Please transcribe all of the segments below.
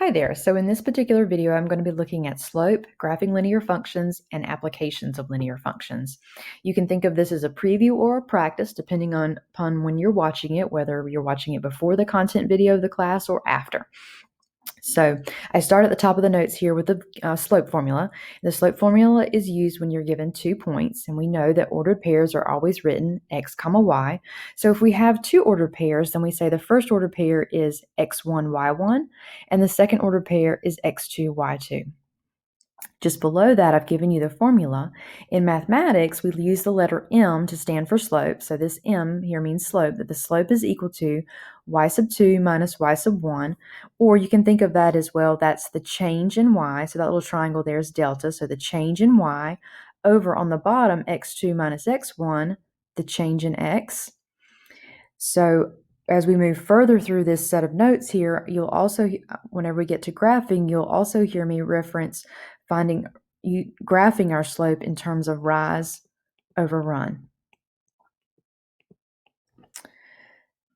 Hi there. So in this particular video, I'm going to be looking at slope, graphing linear functions, and applications of linear functions. You can think of this as a preview or a practice, depending upon when you're watching it, whether you're watching it before the content video of the class or after. So I start at the top of the notes here with the slope formula. The slope formula is used when you're given 2 points, and we know that ordered pairs are always written x comma y. So if we have two ordered pairs, then we say the first ordered pair is x1, y1, and the second ordered pair is x2, y2. Just below that, I've given you the formula. In mathematics, we use the letter m to stand for slope. So this m here means slope, that the slope is equal to y sub 2 minus y sub 1. Or you can think of that as well, that's the change in y. So that little triangle there is delta. So the change in y over on the bottom, x2 minus x1, the change in x. So as we move further through this set of notes here, you'll also, whenever we get to graphing, you'll also hear me reference graphing our slope in terms of rise over run.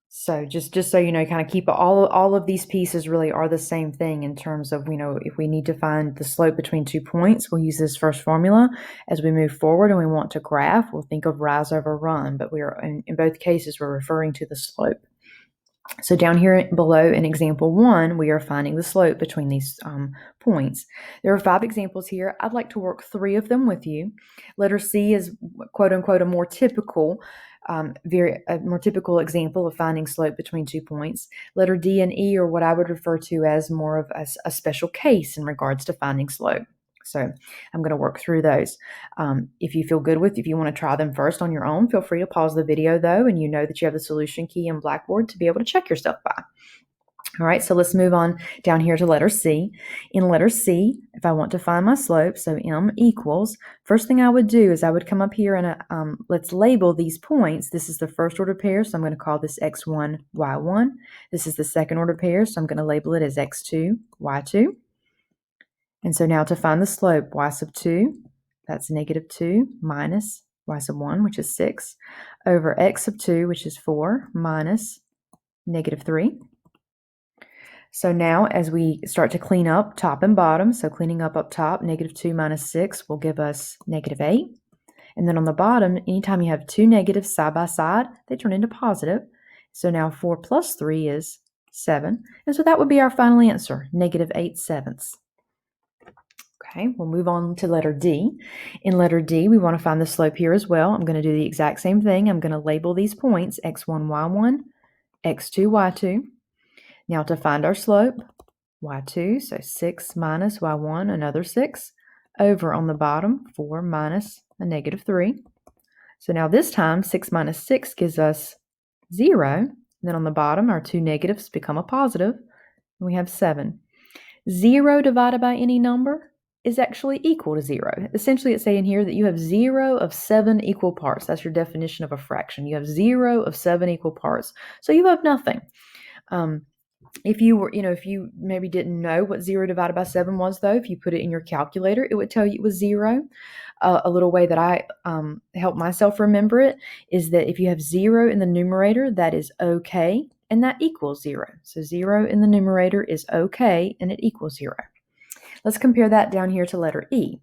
So just so you know, kind of keep all of these pieces really are the same thing in terms of, if we need to find the slope between 2 points, we'll use this first formula. As we move forward and we want to graph, we'll think of rise over run, but we are in both cases, we're referring to the slope. So down here below in example 1, we are finding the slope between these points. There are 5 examples here. I'd like to work 3 of them with you. Letter C is quote unquote a more typical example of finding slope between 2 points. Letter D and E are what I would refer to as more of a special case in regards to finding slope. So I'm going to work through those. If you want to try them first on your own, feel free to pause the video though, and you know that you have the solution key in Blackboard to be able to check yourself by. All right, so let's move on down here to letter C. In letter C, if I want to find my slope, so m equals, first thing I would do is I would come up here and let's label these points. This is the first order pair, so I'm going to call this x1, y1. This is the second order pair, so I'm going to label it as x2, y2. And so now to find the slope, y sub 2, that's negative 2, minus y sub 1, which is 6, over x sub 2, which is 4, minus negative 3. So now as we start to clean up top and bottom, so cleaning up top, negative 2 minus 6 will give us negative 8. And then on the bottom, anytime you have 2 negatives side by side, they turn into positive. So now 4 plus 3 is 7. And so that would be our final answer, negative 8/7. Okay, we'll move on to letter D. In letter D, we want to find the slope here as well. I'm going to do the exact same thing. I'm going to label these points x1, y1, x2, y2. Now to find our slope, y2, so 6 minus y1, another 6, over on the bottom, 4 minus a negative 3. So now this time, 6 minus 6 gives us 0. Then on the bottom, our 2 negatives become a positive, and we have 7. 0 divided by any number is actually equal to 0. Essentially, it's saying here that you have 0 of 7 equal parts. That's your definition of a fraction. You have 0 of 7 equal parts. So you have nothing. If you maybe didn't know what 0 divided by 7 was, though, if you put it in your calculator, it would tell you it was 0. A little way that I help myself remember it is that if you have 0 in the numerator, that is okay, and that equals 0. So 0 in the numerator is okay, and it equals 0. Let's compare that down here to letter E.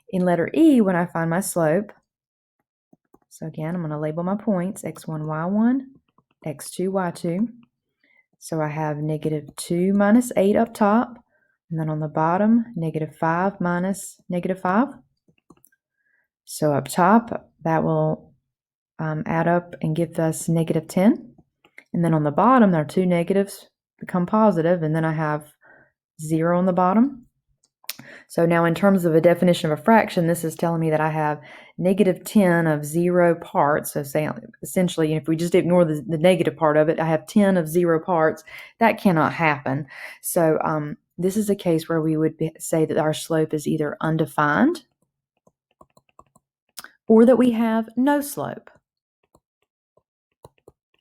In letter E, when I find my slope, so again, I'm going to label my points, x1, y1, x2, y2. So I have negative 2 minus 8 up top, and then on the bottom, negative 5 minus negative 5. So up top, that will add up and give us negative 10. And then on the bottom, our 2 negatives become positive, and then I have 0 on the bottom. So now in terms of a definition of a fraction, this is telling me that I have negative 10 of 0 parts. So say, essentially, if we just ignore the negative part of it, I have 10 of 0 parts. That cannot happen. So this is a case where we would say that our slope is either undefined or that we have no slope.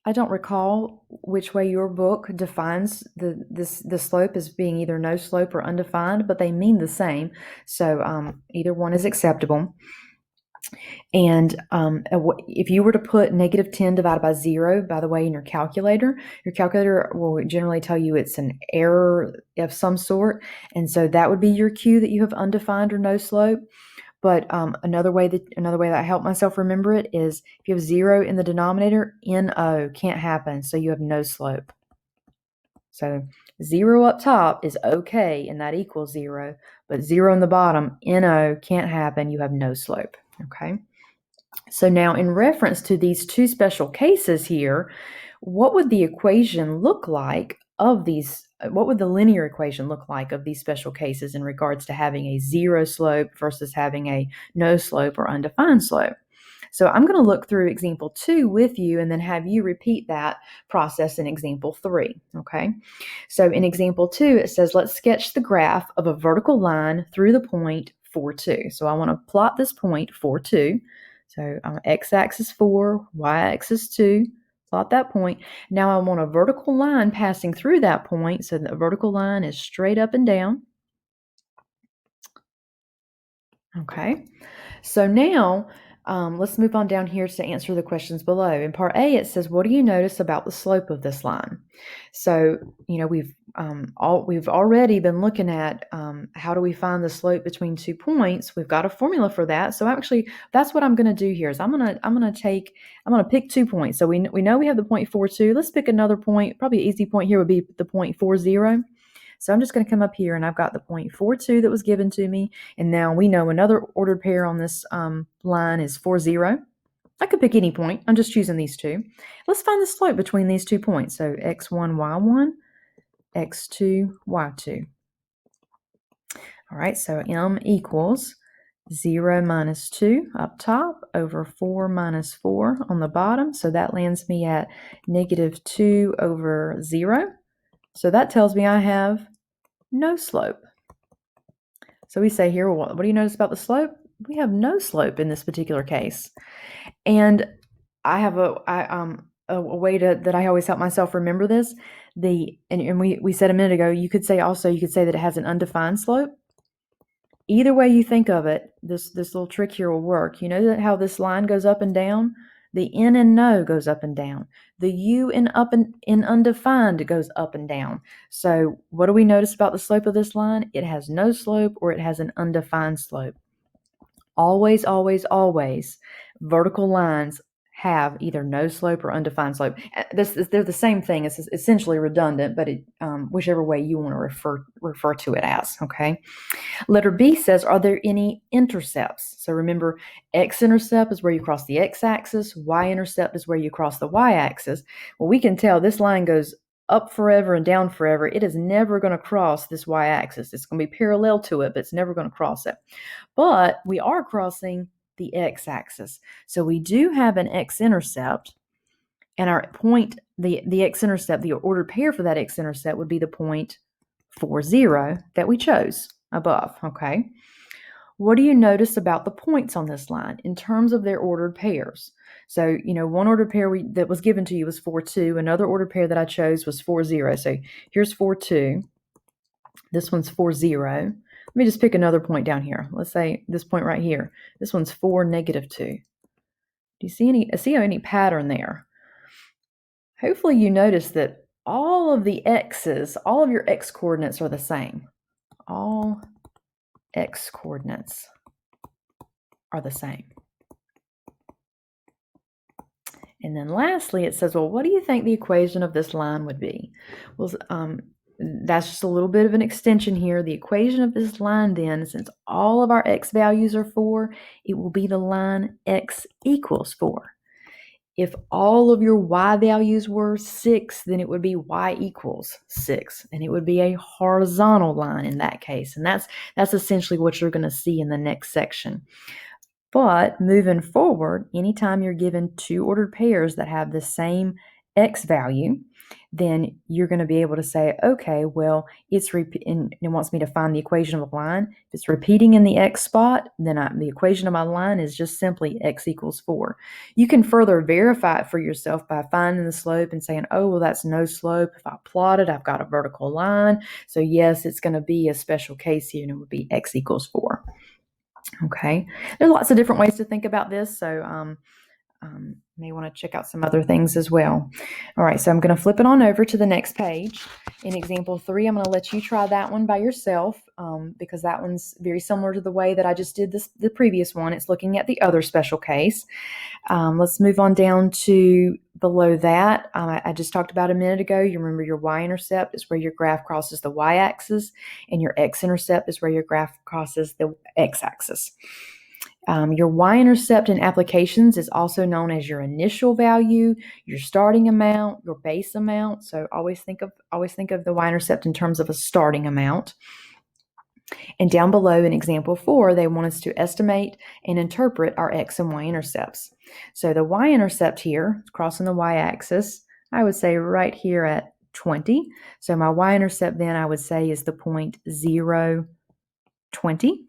I don't recall which way your book defines the slope as being either no slope or undefined, but they mean the same. So either one is acceptable. And if you were to put negative 10 divided by 0, by the way, in your calculator will generally tell you it's an error of some sort. And so that would be your cue that you have undefined or no slope. But another way that I help myself remember it is if you have 0 in the denominator, NO can't happen. So you have no slope. So 0 up top is okay, and that equals 0. But 0 in the bottom, NO can't happen. You have no slope. Okay. So now in reference to these two special cases here, what would the equation look like of these? What would the linear equation look like of these special cases in regards to having a 0 slope versus having a no slope or undefined slope? So I'm going to look through example 2 with you and then have you repeat that process in example 3, okay? So in example 2, it says, let's sketch the graph of a vertical line through the point 4, 2. So I want to plot this point 4, 2. So x-axis 4, y-axis 2, plot that point. Now I want a vertical line passing through that point, so the vertical line is straight up and down. Okay, so now let's move on down here to answer the questions below. In part A, it says, what do you notice about the slope of this line? So, we've already been looking at how do we find the slope between 2 points. We've got a formula for that. So actually, that's what I'm going to do here is I'm going to pick 2 points. So we know we have the point 4, 2. Let's pick another point. Probably an easy point here would be the point 4, 0. So I'm just going to come up here and I've got the point 4, 2 that was given to me. And now we know another ordered pair on this line is 4, 0. I could pick any point. I'm just choosing these two. Let's find the slope between these 2 points. So x1, y1, x2, y2. All right, so m equals 0 minus 2 up top over 4 minus 4 on the bottom. So that lands me at negative 2 over 0. So that tells me I have no slope. So we say here, well, what do you notice about the slope? We have no slope in this particular case. And I have a way that I always help myself remember this. And we said a minute ago, you could say that it has an undefined slope. Either way you think of it, this little trick here will work. You know that how this line goes up and down? The N in no goes up and down. The U in undefined goes up and down. So what do we notice about the slope of this line? It has no slope or it has an undefined slope. Always, always, always, vertical lines have either no slope or undefined slope. They're the same thing. It's essentially redundant, but whichever way you want to refer to it as, okay? Letter B says, are there any intercepts? So remember, x-intercept is where you cross the x-axis. Y-intercept is where you cross the y-axis. Well, we can tell this line goes up forever and down forever. It is never going to cross this y-axis. It's going to be parallel to it, but it's never going to cross it. But we are crossing the x-axis. So we do have an x-intercept, and our point, the x-intercept, the ordered pair for that x-intercept would be the point 4, 0 that we chose above, okay? What do you notice about the points on this line in terms of their ordered pairs? So, one ordered pair that was given to you was 4, 2. Another ordered pair that I chose was 4, 0. So here's 4, 2. This one's 4, 0. Let me just pick another point down here. Let's say this point right here. This one's 4, negative 2. Do you see any pattern there? Hopefully you notice that all of the x's, all of your x coordinates are the same. All x coordinates are the same. And then lastly, it says, well, what do you think the equation of this line would be? Well, that's just a little bit of an extension here. The equation of this line then, since all of our x values are 4, it will be the line x equals 4. If all of your y values were 6, then it would be y equals 6. And it would be a horizontal line in that case. And that's essentially what you're going to see in the next section. But moving forward, anytime you're given 2 ordered pairs that have the same x value, then you're going to be able to say, okay, well, and it wants me to find the equation of a line. If it's repeating in the x spot, then the equation of my line is just simply x equals 4. You can further verify it for yourself by finding the slope and saying, oh, well, that's no slope. If I plot it, I've got a vertical line. So yes, it's going to be a special case here, and it would be x equals 4. Okay, there's lots of different ways to think about this, so may want to check out some other things as well. All right, so I'm going to flip it on over to the next page. In example 3, I'm going to let you try that one by yourself because that one's very similar to the way that I just did the previous one. It's looking at the other special case. Let's move on down to below that. I just talked about a minute ago. You remember your y-intercept is where your graph crosses the y-axis, and your x-intercept is where your graph crosses the x-axis. Your y-intercept in applications is also known as your initial value, your starting amount, your base amount. So always think of the y-intercept in terms of a starting amount. And down below in example 4, they want us to estimate and interpret our x and y intercepts. So the y-intercept here, crossing the y-axis, I would say right here at 20. So my y-intercept then I would say is the point 0, 20.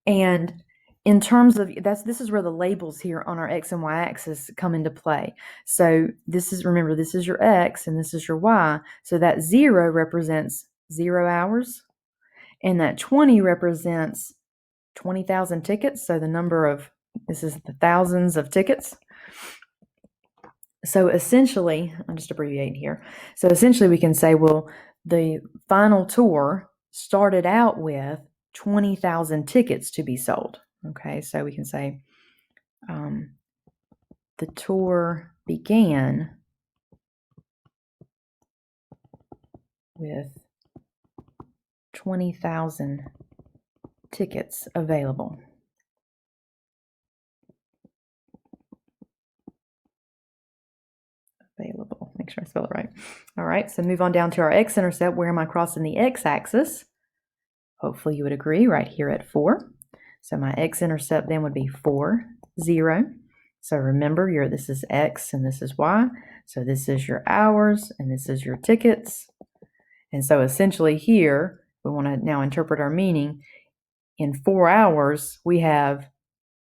And in terms of this is where the labels here on our x and y axis come into play. So remember, this is your x and this is your y. So that 0 represents 0 hours, and that 20 represents 20,000 tickets. So this is the thousands of tickets. So essentially, I'm just abbreviating here. So essentially we can say, well, the final tour started out with 20,000 tickets to be sold. Okay, so we can say the tour began with 20,000 tickets available. Make sure I spell it right. All right, so move on down to our x-intercept. Where am I crossing the x-axis? Hopefully you would agree, right here at 4. So my x-intercept then would be 4, 0. So remember, this is x and this is y. So this is your hours and this is your tickets. And so essentially here, we want to now interpret our meaning. In 4 hours, we have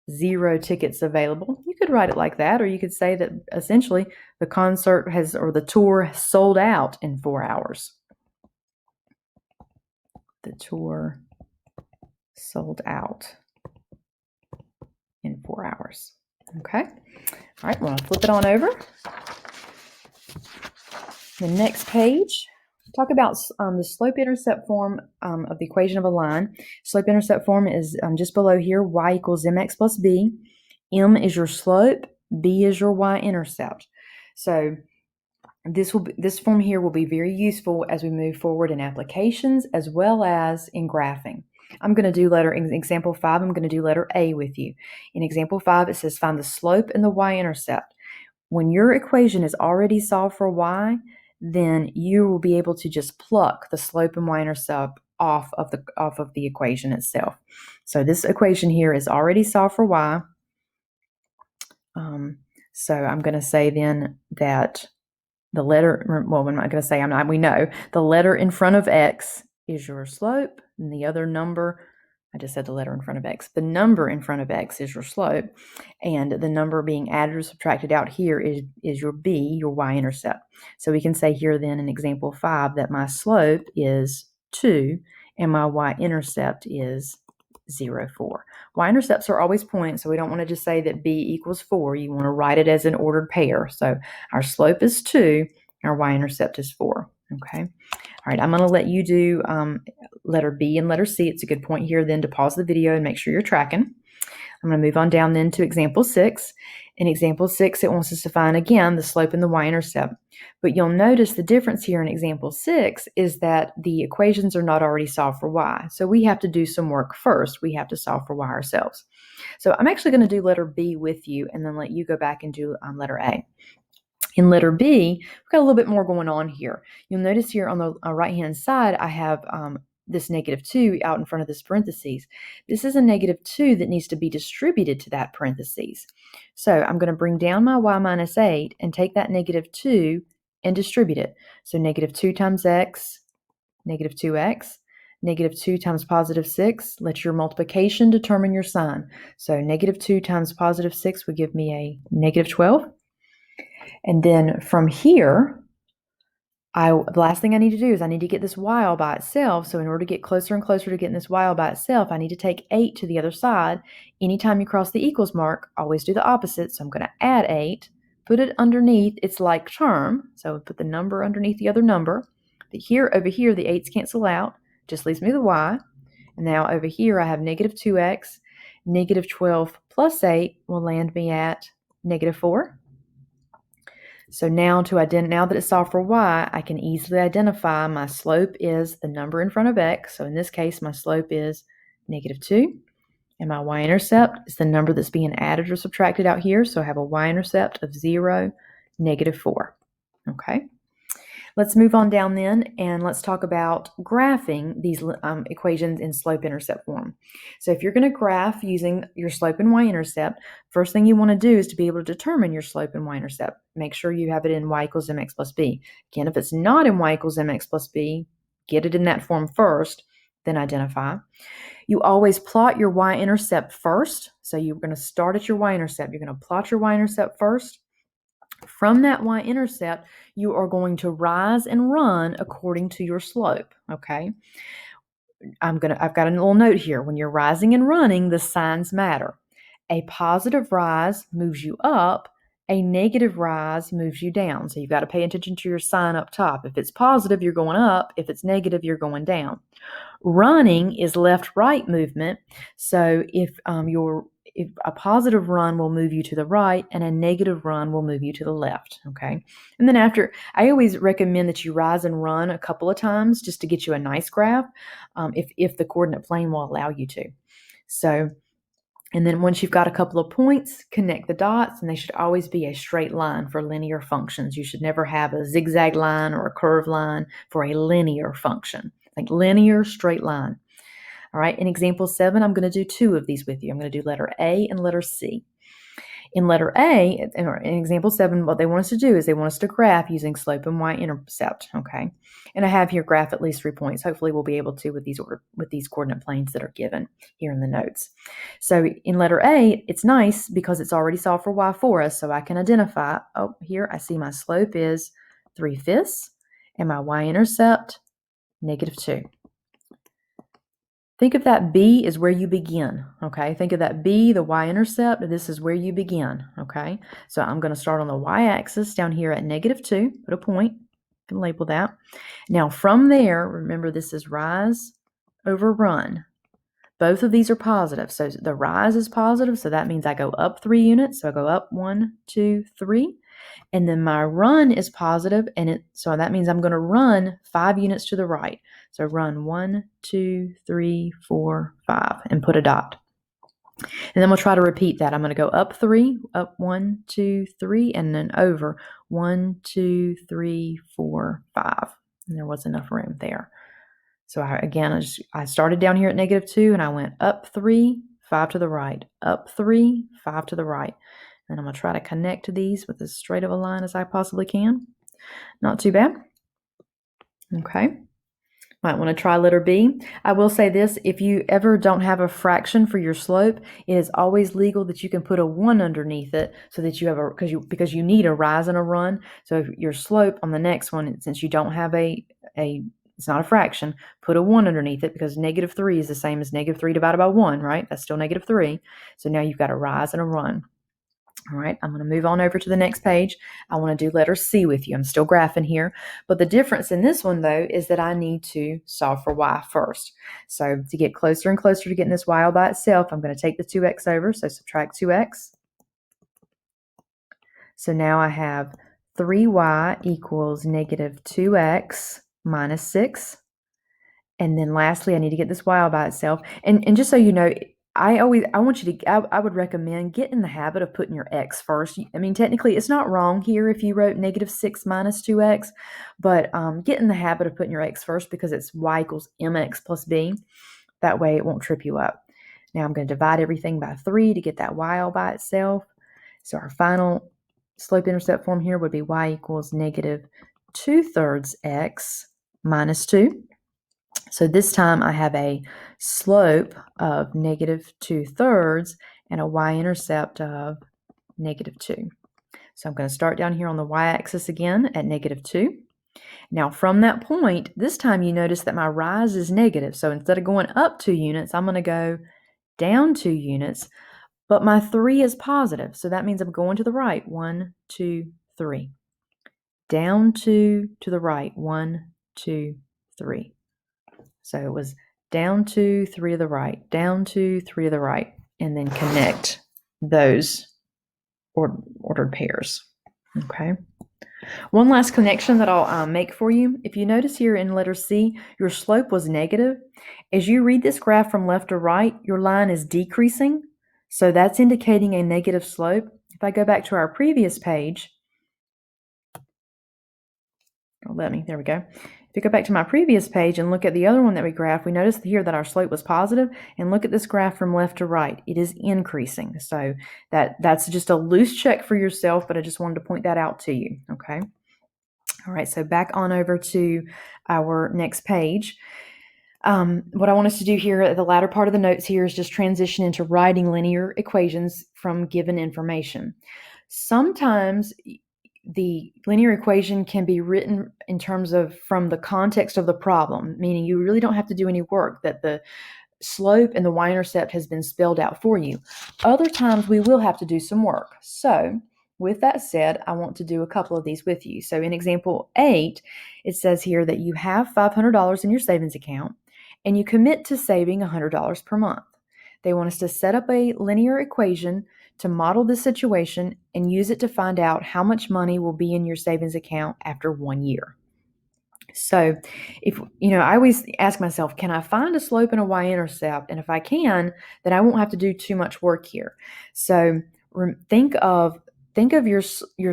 0 tickets available. You could write it like that, or you could say that essentially the the tour has sold out in 4 hours. The tour sold out in 4 hours. Okay. All right, we're going to flip it on over. The next page, talk about the slope-intercept form of the equation of a line. Slope-intercept form is just below here, y equals mx plus b. M is your slope, b is your y-intercept. So this form here will be very useful as we move forward in applications as well as in graphing. I'm going to do in example 5, I'm going to do letter A with you. In example 5, it says find the slope and the y-intercept. When your equation is already solved for y, then you will be able to just pluck the slope and y-intercept off of the equation itself. So this equation here is already solved for y. So I'm going to say then that the letter, well, I'm not going to say we know the letter in front of x is your slope, and the other number, I just said the letter in front of x, the number in front of x is your slope, and the number being added or subtracted out here is your b, your y-intercept. So we can say here then in example 5 that my slope is 2 and my y-intercept is 0, 4. Y-intercepts are always points, so we don't want to just say that b equals 4. You want to write it as an ordered pair. So our slope is 2, our y-intercept is 4. Okay. All right, I'm going to let you do letter B and letter C. It's a good point here then to pause the video and make sure you're tracking. I'm going to move on down then to example 6. In example 6, it wants us to find, again, the slope and the y-intercept. But you'll notice the difference here in example 6 is that the equations are not already solved for y. So we have to do some work first. We have to solve for y ourselves. So I'm actually going to do letter B with you and then let you go back and do letter A. In letter B, we've got a little bit more going on here. You'll notice here on the right-hand side, I have this -2 out in front of this parentheses. This is a -2 that needs to be distributed to that parentheses. So I'm going to bring down my y minus 8 and take that -2 and distribute it. So -2 times x, -2x, -2 times +6. Let your multiplication determine your sign. So -2 times +6 would give me a -12. And then from here, The last thing I need to do is I need to get this y all by itself. So in order to get closer and closer to getting this y all by itself, I need to take 8 to the other side. Anytime you cross the equals mark, always do the opposite. So I'm going to add 8, put it underneath its like term. So put the number underneath the other number. But here, over here, the 8's cancel out. Just leaves me the y. And now over here, I have negative 2x. Negative 12 plus 8 will land me at negative 4. So now that it's solved for y, I can easily identify my slope is the number in front of x. So in this case, my slope is negative 2. And my y-intercept is the number that's being added or subtracted out here. So I have a y-intercept of 0, negative 4. Okay. Let's move on down then, and let's talk about graphing these equations in slope-intercept form. So if you're going to graph using your slope and y-intercept, first thing you want to do is to be able to determine your slope and y-intercept. Make sure you have it in y equals mx plus b. Again, if it's not in y equals mx plus b, get it in that form first, then identify. You always plot your y-intercept first. So you're going to start at your y-intercept. You're going to plot your y-intercept first. From that y-intercept, you are going to rise and run according to your slope, okay? I've got a little note here. When you're rising and running, the signs matter. A positive rise moves you up. A negative rise moves you down. So you've got to pay attention to your sign up top. If it's positive, you're going up. If it's negative, you're going down. Running is left-right movement. So if a positive run will move you to the right and a negative run will move you to the left, okay? And then I always recommend that you rise and run a couple of times just to get you a nice graph, if the coordinate plane will allow you to. So, and then once you've got a couple of points, connect the dots, and they should always be a straight line for linear functions. You should never have a zigzag line or a curved line for a linear function. Like linear, straight line. All right, in example 7, I'm going to do 2 of these with you. I'm going to do letter A and letter C. In letter A, in example 7, what they want us to do is they want us to graph using slope and y-intercept, okay? And I have here graph at least 3 points. Hopefully we'll be able to with these coordinate planes that are given here in the notes. So in letter A, it's nice because it's already solved for y for us, so I can identify, oh, here I see my slope is 3/5 and my y-intercept, negative 2. Think of that B as where you begin, okay? Think of that B, the y-intercept, this is where you begin, okay? So I'm going to start on the y-axis down here at negative 2, put a point, you can label that. Now from there, remember this is rise over run. Both of these are positive, so the rise is positive, so that means I go up 3 units, so I go up 1, 2, 3. And then my run is positive, so that means I'm going to run 5 units to the right. So run 1, 2, 3, 4, 5, and put a dot. And then we'll try to repeat that. I'm going to go up 3, up 1, 2, 3, and then over 1, 2, 3, 4, 5. And there was enough room there. So I started down here at negative 2, and I went up 3, 5 to the right, up 3, 5 to the right. And I'm going to try to connect these with as straight of a line as I possibly can. Not too bad. Okay. Might want to try letter B. I will say this, if you ever don't have a fraction for your slope, it is always legal that you can put a 1 underneath it so that you have because you need a rise and a run. So if your slope on the next one, since you don't have it's not a fraction, put a 1 underneath it because negative 3 is the same as negative 3 divided by 1, right? That's still negative 3. So now you've got a rise and a run. All right, I'm going to move on over to the next page. I want to do letter C with you. I'm still graphing here. But the difference in this one, though, is that I need to solve for y first. So to get closer and closer to getting this y all by itself, I'm going to take the 2x over. So subtract 2x. So now I have 3y equals negative 2x minus 6. And then lastly, I need to get this y all by itself. And just so you know, I would recommend get in the habit of putting your x first. I mean, technically, it's not wrong here if you wrote negative 6 minus 2x, but get in the habit of putting your x first because it's y equals mx plus b. That way, it won't trip you up. Now, I'm going to divide everything by 3 to get that y all by itself. So our final slope-intercept form here would be y equals negative 2/3 x minus 2. So this time I have a slope of negative 2/3 and a y-intercept of negative 2. So I'm going to start down here on the y-axis again at negative 2. Now, from that point, this time you notice that my rise is negative. So instead of going up 2 units, I'm going to go down 2 units, but my 3 is positive. So that means I'm going to the right. 1, 2, 3. Down 2 to the right. 1, 2, 3. So it was down 2, 3 to the right, down 2, 3 to the right, and then connect those ordered pairs. Okay. One last connection that I'll make for you. If you notice here in letter C, your slope was negative. As you read this graph from left to right, your line is decreasing. So that's indicating a negative slope. If I go back to our previous page, there we go. If you go back to my previous page and look at the other one that we graphed, we notice here that our slope was positive, and look at this graph from left to right. It is increasing. So that's just a loose check for yourself, but I just wanted to point that out to you, okay? All right, so back on over to our next page. What I want us to do here at the latter part of the notes here is just transition into writing linear equations from given information. Sometimes the linear equation can be written in terms of from the context of the problem, meaning you really don't have to do any work, that the slope and the y-intercept has been spelled out for you. Other times we will have to do some work. So with that said, I want to do a couple of these with you. So in example 8, it says here that you have $500 in your savings account and you commit to saving $100 per month. They want us to set up a linear equation to model this situation and use it to find out how much money will be in your savings account after 1 year. So I always ask myself, can I find a slope and a y-intercept? And if I can, then I won't have to do too much work here. So think of your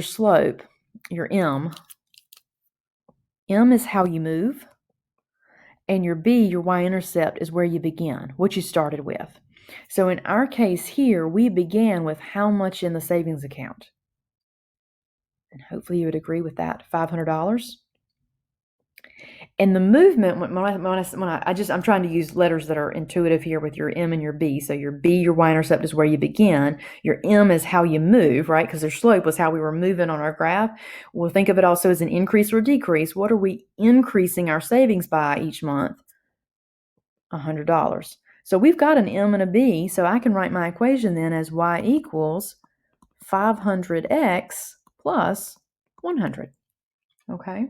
slope, your m. M is how you move, and your b, your y-intercept, is where you begin, what you started with. So in our case here, we began with how much in the savings account? And hopefully you would agree with that, $500. And the movement, I'm trying to use letters that are intuitive here with your M and your B. So your B, your y-intercept, is where you begin. Your M is how you move, right? Because their slope was how we were moving on our graph. We'll think of it also as an increase or decrease. What are we increasing our savings by each month? $100. So we've got an M and a B, so I can write my equation then as y equals 500x plus 100. Okay?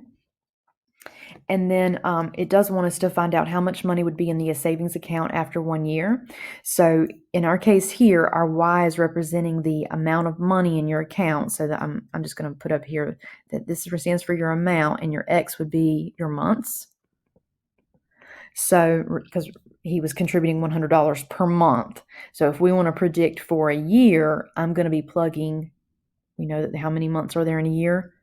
And then it does want us to find out how much money would be in the savings account after 1 year. So in our case here, our y is representing the amount of money in your account. So that I'm just going to put up here that this stands for your amount, and your x would be your months. So because he was contributing $100 per month. So if we want to predict for a year, I'm going to be plugging, we know that how many months are there in a year?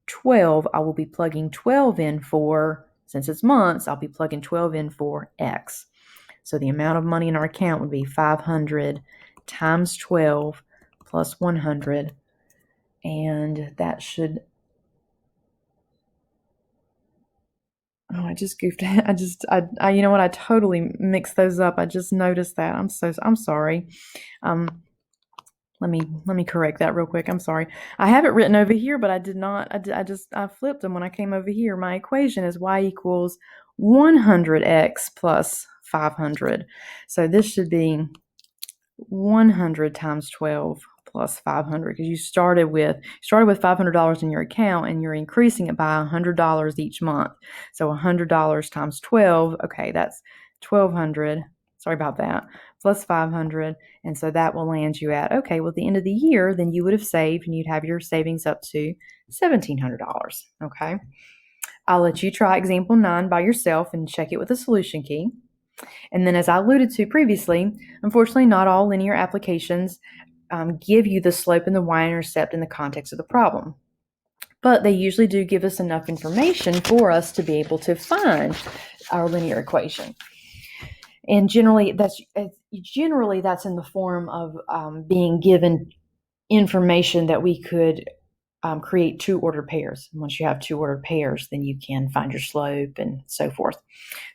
12. I will be plugging 12 in for, since it's months, I'll be plugging 12 in for X. So the amount of money in our account would be 500 times 12 plus 100. And that should, I just goofed. You know what? I totally mixed those up. I just noticed that. I'm sorry. Let me correct that real quick. I'm sorry. I have it written over here, but I did not. I flipped them when I came over here. My equation is y equals 100x plus 500. So this should be 100 times 12 plus 500, because you started with $500 in your account and you're increasing it by $100 each month. So $100 times 12, okay, that's 1,200. Sorry about that. Plus 500, and so that will land you at, okay, well, at the end of the year, then you would have saved and you'd have your savings up to $1,700, okay? I'll let you try example 9 by yourself and check it with a solution key. And then as I alluded to previously, unfortunately, not all linear applications give you the slope and the y-intercept in the context of the problem. But they usually do give us enough information for us to be able to find our linear equation. And generally, that's in the form of being given information that we could create 2 ordered pairs. And once you have 2 ordered pairs, then you can find your slope and so forth.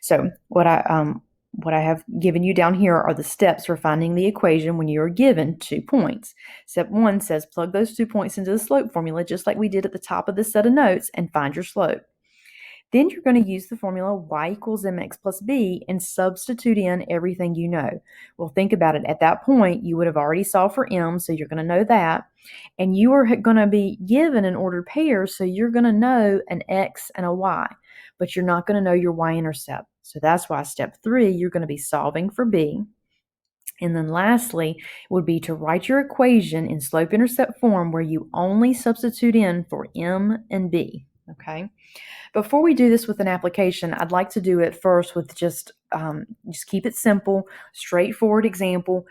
So what I have given you down here are the steps for finding the equation when you are given 2 points. Step 1 says plug those 2 points into the slope formula, just like we did at the top of this set of notes, and find your slope. Then you're going to use the formula y equals mx plus b and substitute in everything you know. Well, think about it. At that point, you would have already solved for m, so you're going to know that. And you are going to be given an ordered pair, so you're going to know an x and a y, but you're not going to know your y-intercept. So that's why step 3, you're going to be solving for b. And then lastly would be to write your equation in slope-intercept form where you only substitute in for m and b, okay? Before we do this with an application, I'd like to do it first with just keep it simple, straightforward example.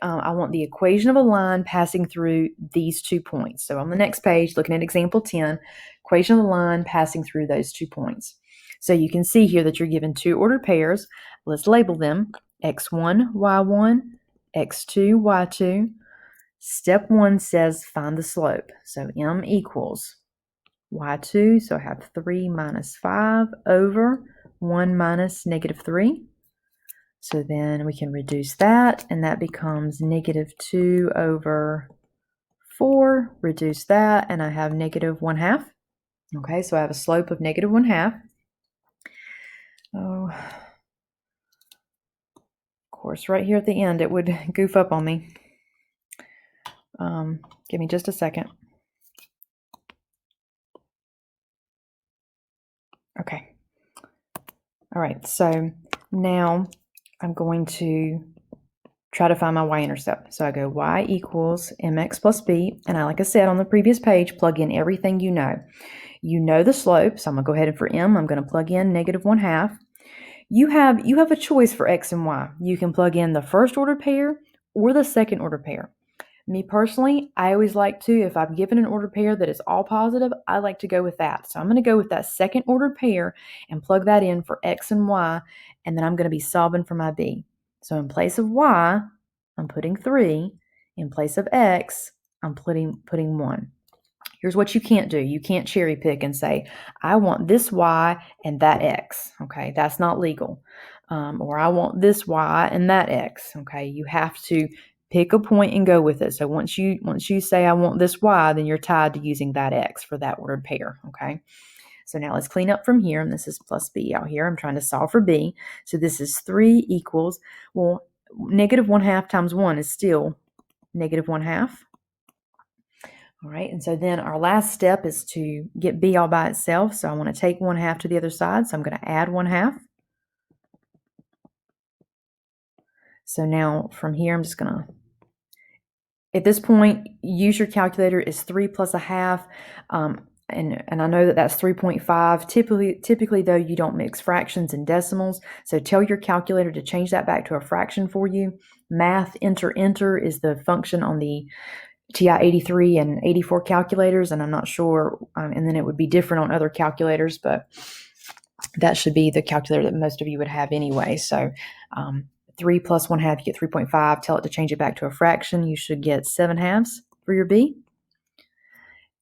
I want the equation of a line passing through these 2 points. So on the next page, looking at example 10, equation of a line passing through those 2 points. So you can see here that you're given 2 ordered pairs. Let's label them x1, y1, x2, y2. Step 1 says find the slope. So m equals y2, so I have 3 minus 5 over 1 minus negative 3. So then we can reduce that, and that becomes negative 2 over 4. Reduce that, and I have negative 1/2. Okay, so I have a slope of negative 1/2. Oh, of course, right here at the end, it would goof up on me. Give me just a second. Okay. All right, so now I'm going to try to find my y-intercept. So I go y equals mx plus b, and like I said on the previous page, plug in everything you know. You know the slope, so I'm going to go ahead and for m, I'm going to plug in negative 1/2. You have a choice for x and y. You can plug in the first order pair or the second order pair. Me personally, I always like to, if I'm given an ordered pair that is all positive, I like to go with that. So I'm going to go with that second ordered pair and plug that in for x and y, and then I'm going to be solving for my b. So in place of y, I'm putting 3. In place of x, I'm putting 1. Here's what you can't do. You can't cherry pick and say, I want this y and that x. Okay, that's not legal. Or I want this y and that x. Okay, you have to pick a point and go with it. So once you say I want this y, then you're tied to using that x for that ordered pair. Okay. So now let's clean up from here, and this is plus b out here. I'm trying to solve for b. So this is 3 equals, well, negative 1/2 times 1 is still negative 1/2. All right, and so then our last step is to get b all by itself. So I want to take 1/2 to the other side. So I'm going to add 1/2. So now from here, I'm just going to, at this point, use your calculator. Is 3 plus 1/2. And I know that that's 3.5. Typically, though, you don't mix fractions and decimals. So tell your calculator to change that back to a fraction for you. Math enter is the function on the TI 83 and 84 calculators, and I'm not sure, and then it would be different on other calculators, but that should be the calculator that most of you would have anyway. So 3 plus 1/2, you get 3.5. Tell it to change it back to a fraction. You should get 7/2 for your b.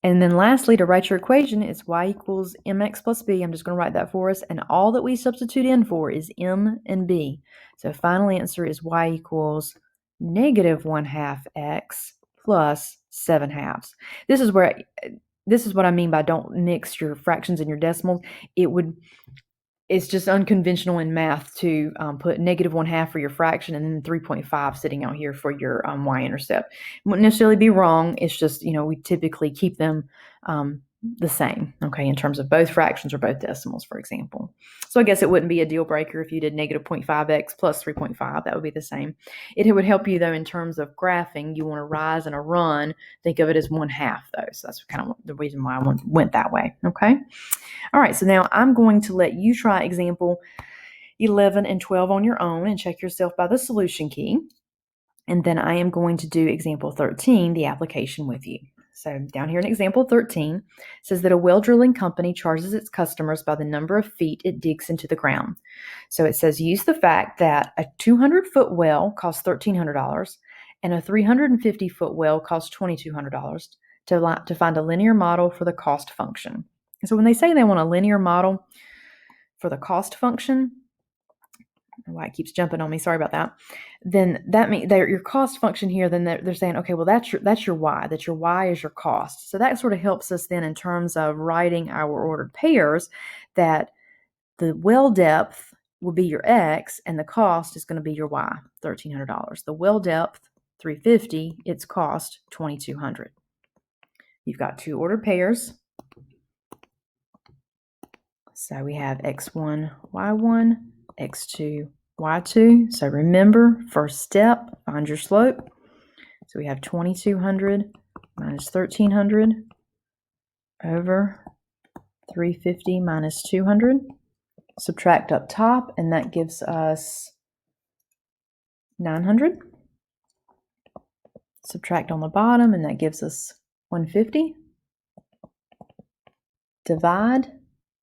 And then lastly, to write your equation, it's y equals mx plus b. I'm just going to write that for us. And all that we substitute in for is m and b. So final answer is y equals negative 1/2 x plus 7/2. This is what I mean by don't mix your fractions and your decimals. It's just unconventional in math to put negative 1/2 for your fraction and then 3.5 sitting out here for your y-intercept. Wouldn't necessarily be wrong. It's just, we typically keep them the same, okay, in terms of both fractions or both decimals, for example. So I guess it wouldn't be a deal breaker if you did negative 0.5x plus 3.5. That would be the same. It would help you, though, in terms of graphing. You want a rise and a run. Think of it as 1/2, though. So that's kind of the reason why I went that way, okay? All right, so now I'm going to let you try example 11 and 12 on your own and check yourself by the solution key. And then I am going to do example 13, the application, with you. So down here in example 13, it says that a well drilling company charges its customers by the number of feet it digs into the ground. So it says use the fact that a 200-foot well costs $1,300 and a 350-foot well costs $2,200 to find a linear model for the cost function. And so when they say they want a linear model for the cost function, why it keeps jumping on me, sorry about that, then that means your cost function here, then they're saying, okay, well, that's your y, that your y is your cost. So that sort of helps us then in terms of writing our ordered pairs, that The well depth will be your X, and the cost is going to be your Y, $1,300. The well depth, $350, its cost, $2,200. You've got two ordered pairs. So we have X1, Y1, X2, Y2. So remember, first step, find your slope. So we have 2,200 minus 1,300 over 350 minus 200. Subtract up top, and that gives us 900. Subtract on the bottom, and that gives us 150. Divide,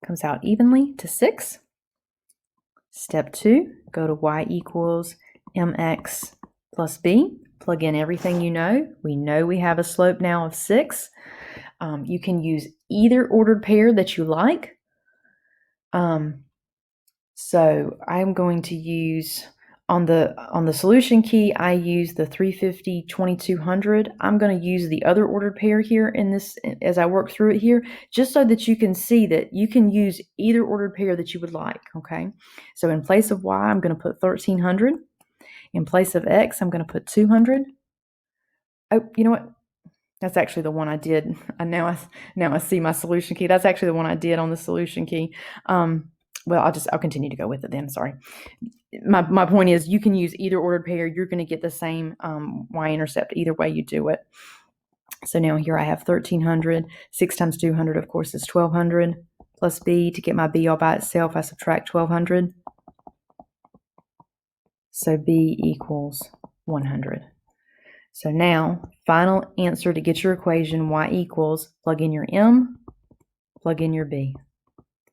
comes out evenly to 6. Step 2, go to y equals mx plus b. Plug in everything you know. We know we have a slope now of 6. You can use either ordered pair that you like. So I'm going to use, on the solution key, I use the 350, 2200. I'm going to use the other ordered pair here in this, as I work through it here, just so that you can see that you can use either ordered pair that you would like, okay? So in place of y, I'm going to put 1300. In place of x, I'm going to put 200. Oh, you know what? That's actually the one I did. Now I see my solution key. That's actually the one I did on the solution key. Well, I'll continue to go with it then. Sorry. My point is, you can use either ordered pair. You're going to get the same y-intercept either way you do it. So now here I have 1300. 6 times 200, of course, is 1200 plus b. To get my b all by itself, I subtract 1200. So b equals 100. So now, final answer to get your equation, y equals, plug in your m, plug in your b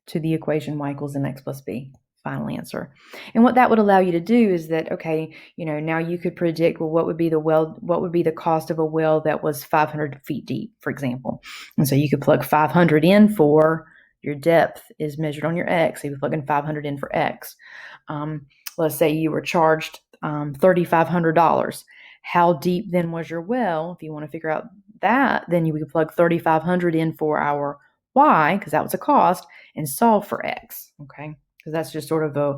to the equation y equals mx plus b. Final answer. And what that would allow you to do is that, okay, now you could predict, well, what would be the cost of a well that was 500 feet deep, for example. And so you could plug 500 in for your depth is measured on your x. So you would plug in 500 in for x. Let's say you were charged $3,500. How deep then was your well? If you want to figure out that, then you would plug 3,500 in for our y, because that was a cost, and solve for x, okay? Because that's just sort of a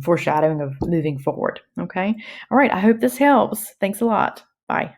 foreshadowing of moving forward, okay? All right, I hope this helps. Thanks a lot. Bye.